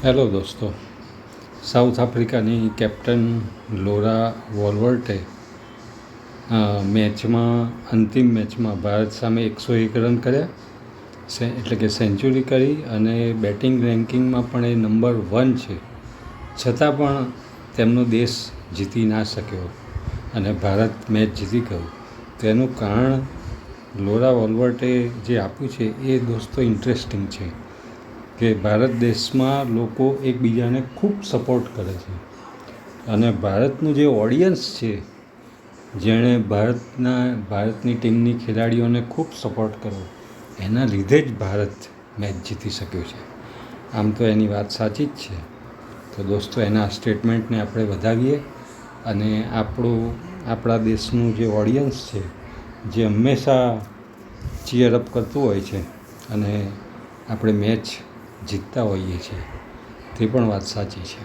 Hello દોસ્તો, south આફ્રિકાની captain LoRa વોલ્વર્ટે અંતિમ મેચમાં ભારત સામે 101 રન કર્યા, એટલે કે સેન્ચુરી કરી, અને બેટિંગ રેન્કિંગમાં પણ એ નંબર 1 છે. છતાં પણ તેમનો દેશ જીતી ના શક્યો અને ભારત મેચ જીતી ગયું. તેનું કારણ લોરા વોલ્વર્ટે જે આપ્યું છે એ દોસ્તો ઇન્ટરેસ્ટિંગ છે કે ભારત દેશમાં લોકો એકબીજાને ખૂબ સપોર્ટ કરે છે અને ભારતનું જે ઓડિયન્સ છે, જેણે ભારતની ટીમની ખેલાડીઓને ખૂબ સપોર્ટ કર્યો, એના લીધે જ ભારત મેચ જીતી શક્યો છે. આમ તો એની વાત સાચી જ છે. તો દોસ્તો, એના સ્ટેટમેન્ટને આપણે વધાવીએ અને આપણા દેશનું જે ઓડિયન્સ છે, જે હંમેશા ચીયરઅપ કરતું હોય છે અને આપણે મેચ જીતતા હોઈએ છીએ, તે પણ વાત સાચી છે.